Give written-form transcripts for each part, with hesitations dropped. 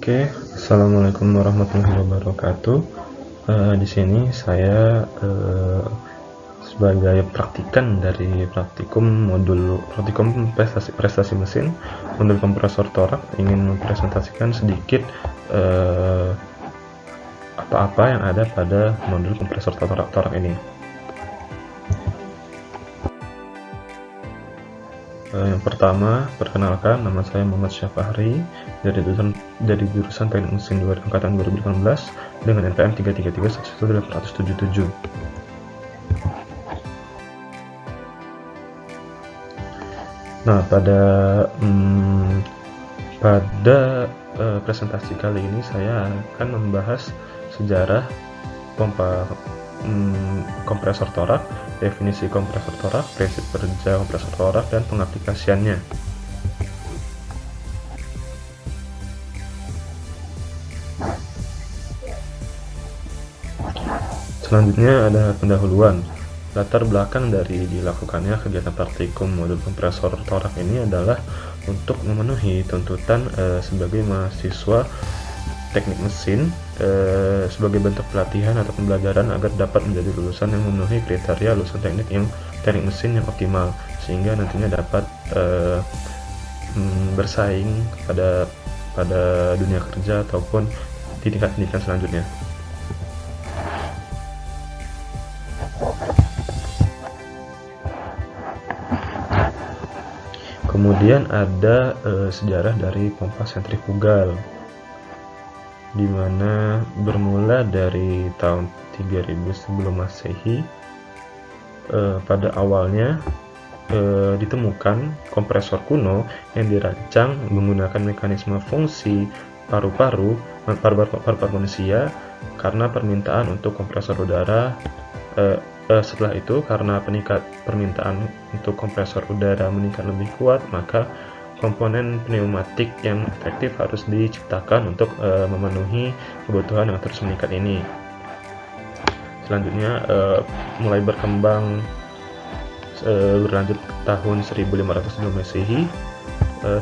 Oke, assalamualaikum warahmatullahi wabarakatuh. Di sini saya sebagai praktikan dari praktikum prestasi mesin modul kompresor torak ingin mempresentasikan sedikit apa-apa yang ada pada modul kompresor torak ini. Yang pertama, perkenalkan, nama saya Muhammad Syafahri dari jurusan Teknik Mesin angkatan 2018 dengan NPM 333111877. Nah, pada presentasi kali ini saya akan membahas sejarah pompa kompresor torak, definisi kompresor torak, prinsip kerja kompresor torak, dan pengaplikasiannya. Selanjutnya ada pendahuluan. Latar belakang dari dilakukannya kegiatan praktikum modul kompresor torak ini adalah untuk memenuhi tuntutan sebagai mahasiswa teknik mesin sebagai bentuk pelatihan atau pembelajaran agar dapat menjadi lulusan yang memenuhi kriteria lulusan teknik mesin yang optimal, sehingga nantinya dapat bersaing pada dunia kerja ataupun di tingkat pendidikan selanjutnya. Kemudian ada sejarah dari pompa sentrifugal, di mana bermula dari tahun 3000 sebelum Masehi. Pada awalnya ditemukan kompresor kuno yang dirancang menggunakan mekanisme fungsi paru-paru manusia karena permintaan untuk kompresor udara. Setelah itu, karena permintaan untuk kompresor udara meningkat lebih kuat, maka komponen pneumatik yang efektif harus diciptakan untuk memenuhi kebutuhan yang terus meningkat ini. Selanjutnya mulai berkembang berlanjut tahun 1500 sebelum Masehi,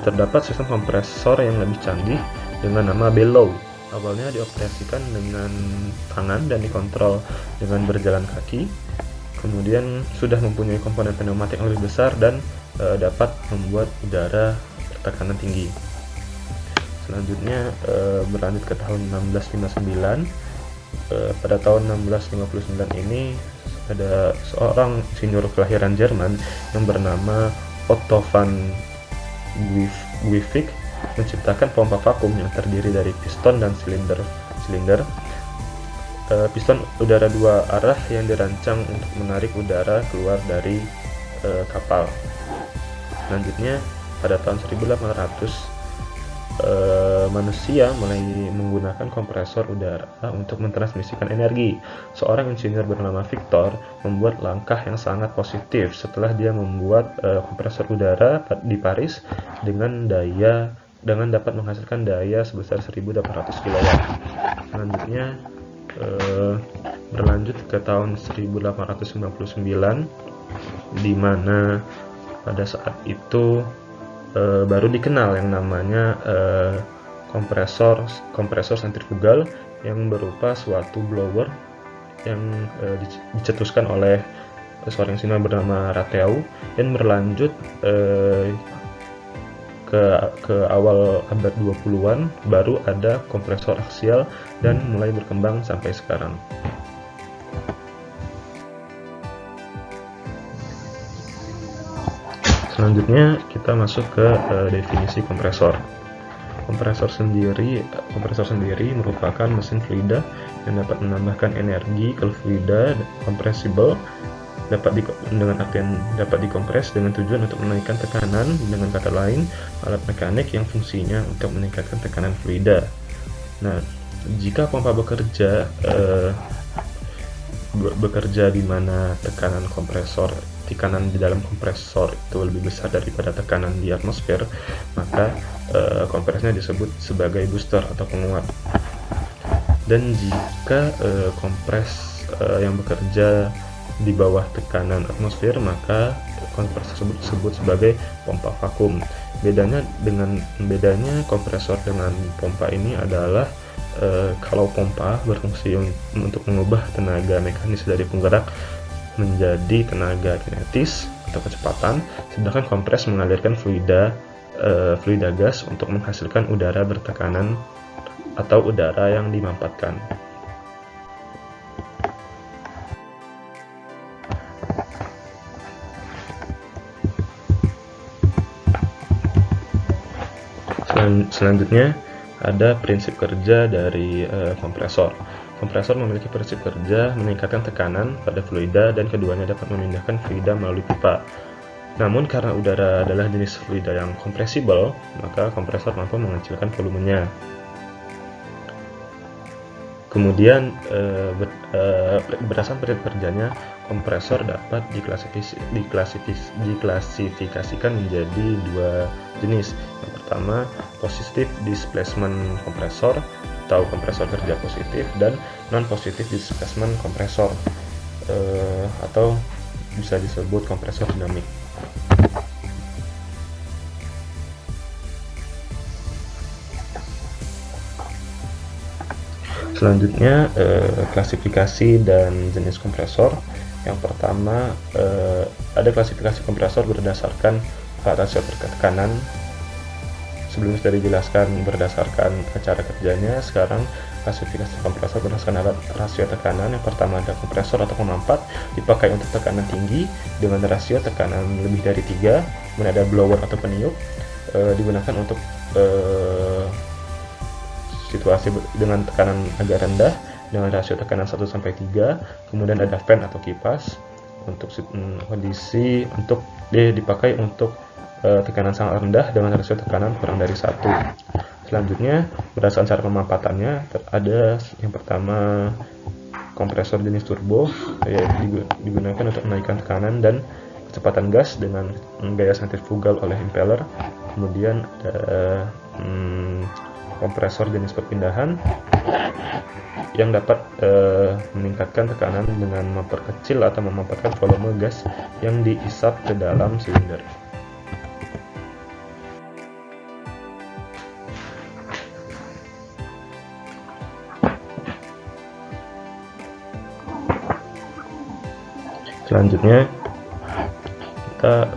terdapat sistem kompresor yang lebih canggih dengan nama bellow. Awalnya dioperasikan dengan tangan dan dikontrol dengan berjalan kaki. Kemudian sudah mempunyai komponen pneumatik yang lebih besar dan dapat membuat udara bertekanan tinggi. Selanjutnya berlanjut ke tahun 1659. Pada tahun 1659 ini ada seorang insinyur kelahiran Jerman yang bernama Otto van Guivic menciptakan pompa vakum yang terdiri dari piston dan silinder. Piston udara dua arah yang dirancang untuk menarik udara keluar dari kapal. Selanjutnya pada tahun 1800 manusia mulai menggunakan kompresor udara untuk mentransmisikan energi. Seorang insinyur bernama Victor membuat langkah yang sangat positif setelah dia membuat kompresor udara di Paris dengan dapat menghasilkan daya sebesar 1800 kW. Selanjutnya berlanjut ke tahun 1899, di mana pada saat itu baru dikenal yang namanya kompresor sentrifugal yang berupa suatu blower yang dicetuskan oleh seorang insinyur bernama Rateau, dan berlanjut ke awal abad 20-an baru ada kompresor aksial dan mulai berkembang sampai sekarang. Selanjutnya kita masuk ke definisi kompresor. Kompresor sendiri merupakan mesin fluida yang dapat menambahkan energi ke fluida compressible, dengan artian dapat dikompres dengan tujuan untuk menaikkan tekanan. Dengan kata lain, alat mekanik yang fungsinya untuk meningkatkan tekanan fluida. Nah, jika pompa bekerja di mana tekanan di dalam kompresor itu lebih besar daripada tekanan di atmosfer, maka kompresnya disebut sebagai booster atau penguat. Dan jika kompres yang bekerja di bawah tekanan atmosfer, maka kompresor tersebut disebut sebagai pompa vakum. Bedanya kompresor dengan pompa ini adalah kalau pompa berfungsi untuk mengubah tenaga mekanis dari penggerak menjadi tenaga kinetis atau kecepatan, sedangkan kompres mengalirkan fluida gas untuk menghasilkan udara bertekanan atau udara yang dimampatkan. Selanjutnya ada prinsip kerja dari kompresor. Kompresor memiliki prinsip kerja meningkatkan tekanan pada fluida dan keduanya dapat memindahkan fluida melalui pipa. Namun karena udara adalah jenis fluida yang kompresibel, maka kompresor mampu mengecilkan volumenya. Kemudian berdasarkan prinsip kerjanya, kompresor dapat diklasifikasikan menjadi dua jenis. Yang pertama, positive displacement kompresor atau kompresor kerja positif, dan non-positive displacement kompresor atau bisa disebut kompresor dinamik. Selanjutnya klasifikasi dan jenis kompresor. Yang pertama ada klasifikasi kompresor berdasarkan rasio tekanan. Sebelumnya sudah dijelaskan berdasarkan cara kerjanya. Sekarang klasifikasi kompresor berdasarkan rasio tekanan. Yang pertama ada kompresor atau pemampat, dipakai untuk tekanan tinggi dengan rasio tekanan lebih dari 3. Kemudian ada blower atau peniup, digunakan untuk situasi dengan tekanan agak rendah dengan rasio tekanan 1-3. Kemudian ada fan atau kipas untuk kondisi untuk dipakai untuk tekanan sangat rendah dengan rasio tekanan kurang dari 1. Selanjutnya berdasarkan cara pemampatannya ada yang pertama kompresor jenis turbo, digunakan untuk menaikkan tekanan dan kecepatan gas dengan gaya sentrifugal oleh impeller. Kemudian ada kompresor jenis perpindahan yang dapat meningkatkan tekanan dengan memperkecil atau memampatkan volume gas yang diisap ke dalam silinder. Selanjutnya kita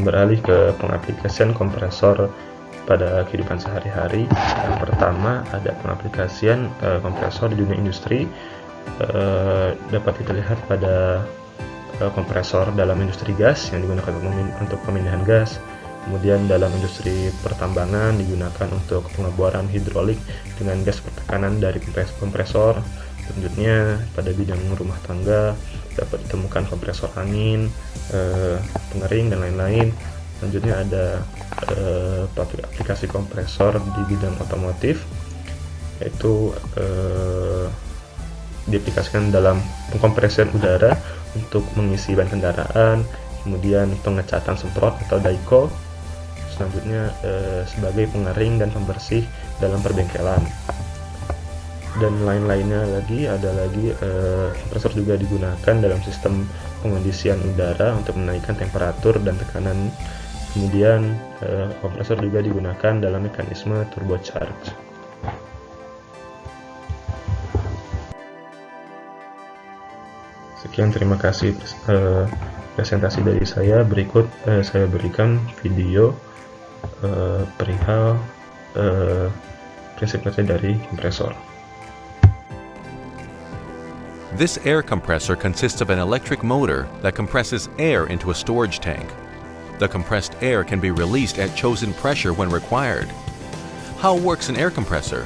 beralih ke pengaplikasian kompresor pada kehidupan sehari-hari. Yang pertama ada pengaplikasian kompresor di dunia industri. Dapat kita lihat pada kompresor dalam industri gas yang digunakan untuk pemindahan gas. Kemudian dalam industri pertambangan digunakan untuk pengeboran hidrolik dengan gas bertekanan dari kompresor. Selanjutnya pada bidang rumah tangga dapat ditemukan kompresor angin, pengering, dan lain-lain. Selanjutnya ada aplikasi kompresor di bidang otomotif, yaitu diaplikasikan dalam pengkompresian udara untuk mengisi ban kendaraan, kemudian pengecatan semprot atau die-coat. Selanjutnya sebagai pengering dan pembersih dalam perbengkelan. Dan lain-lainnya lagi, ada lagi kompresor juga digunakan dalam sistem pengondisian udara untuk menaikkan temperatur dan tekanan. Kemudian kompresor juga digunakan dalam mekanisme turbocharge. Sekian, terima kasih presentasi dari saya. Berikut saya berikan video perihal prinsip kerja dari kompresor. This air compressor consists of an electric motor that compresses air into a storage tank. The compressed air can be released at chosen pressure when required. How works an air compressor?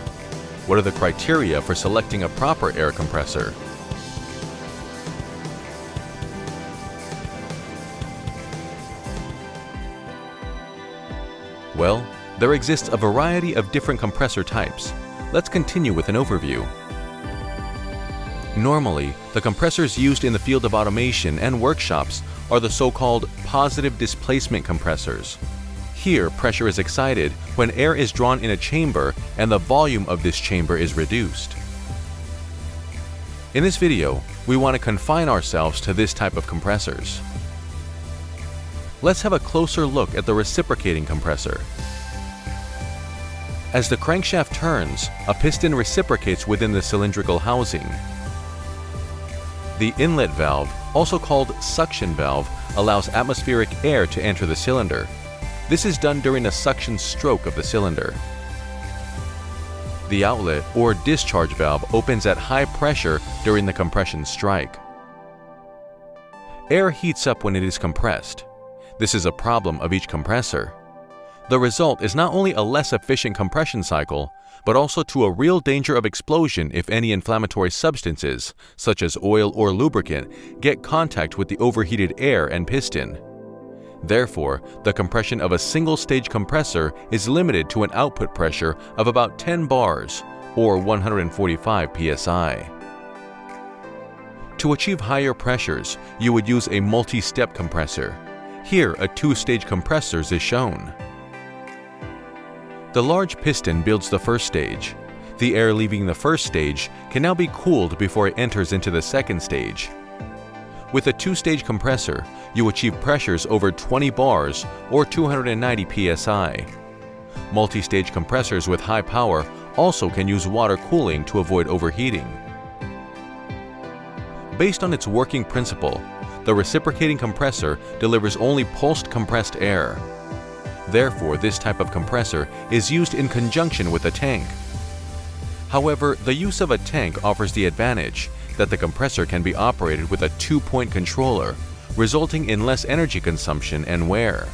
What are the criteria for selecting a proper air compressor? Well, there exists a variety of different compressor types. Let's continue with an overview. Normally, the compressors used in the field of automation and workshops are the so-called positive displacement compressors. Here, pressure is excited when air is drawn in a chamber and the volume of this chamber is reduced. In this video, we want to confine ourselves to this type of compressors. Let's have a closer look at the reciprocating compressor. As the crankshaft turns, a piston reciprocates within the cylindrical housing. The inlet valve, also called suction valve, allows atmospheric air to enter the cylinder. This is done during a suction stroke of the cylinder. The outlet or discharge valve opens at high pressure during the compression strike. Air heats up when it is compressed. This is a problem of each compressor. The result is not only a less efficient compression cycle, but also to a real danger of explosion if any inflammatory substances, such as oil or lubricant, get contact with the overheated air and piston. Therefore, the compression of a single-stage compressor is limited to an output pressure of about 10 bars, or 145 psi. To achieve higher pressures, you would use a multi-step compressor. Here, a two-stage compressor is shown. The large piston builds the first stage. The air leaving the first stage can now be cooled before it enters into the second stage. With a two-stage compressor, you achieve pressures over 20 bars or 290 psi. Multi-stage compressors with high power also can use water cooling to avoid overheating. Based on its working principle, the reciprocating compressor delivers only pulsed compressed air. Therefore, this type of compressor is used in conjunction with a tank. However, the use of a tank offers the advantage that the compressor can be operated with a two-point controller, resulting in less energy consumption and wear.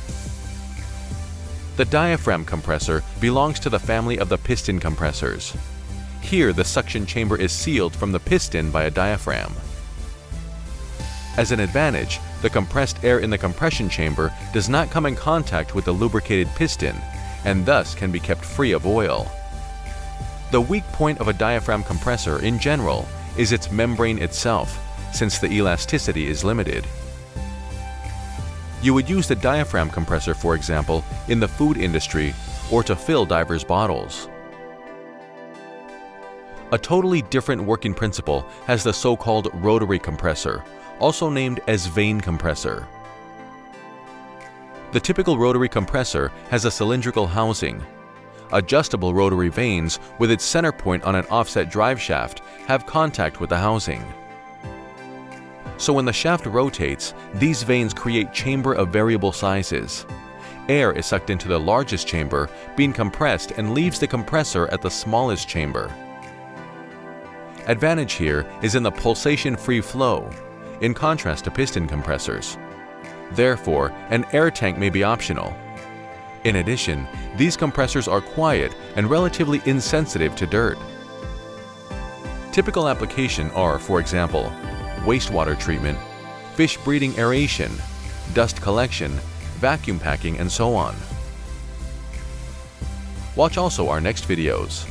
The diaphragm compressor belongs to the family of the piston compressors. Here, the suction chamber is sealed from the piston by a diaphragm. As an advantage, the compressed air in the compression chamber does not come in contact with the lubricated piston, and thus can be kept free of oil. The weak point of a diaphragm compressor in general is its membrane itself, since the elasticity is limited. You would use the diaphragm compressor, for example, in the food industry or to fill divers' bottles. A totally different working principle has the so-called rotary compressor, also named as vane compressor. The typical rotary compressor has a cylindrical housing. Adjustable rotary vanes with its center point on an offset drive shaft have contact with the housing. So when the shaft rotates, these vanes create chamber of variable sizes. Air is sucked into the largest chamber, being compressed, and leaves the compressor at the smallest chamber. Advantage here is in the pulsation-free flow, in contrast to piston compressors. Therefore, an air tank may be optional. In addition, these compressors are quiet and relatively insensitive to dirt. Typical applications are, for example, wastewater treatment, fish breeding aeration, dust collection, vacuum packing, and so on. Watch also our next videos.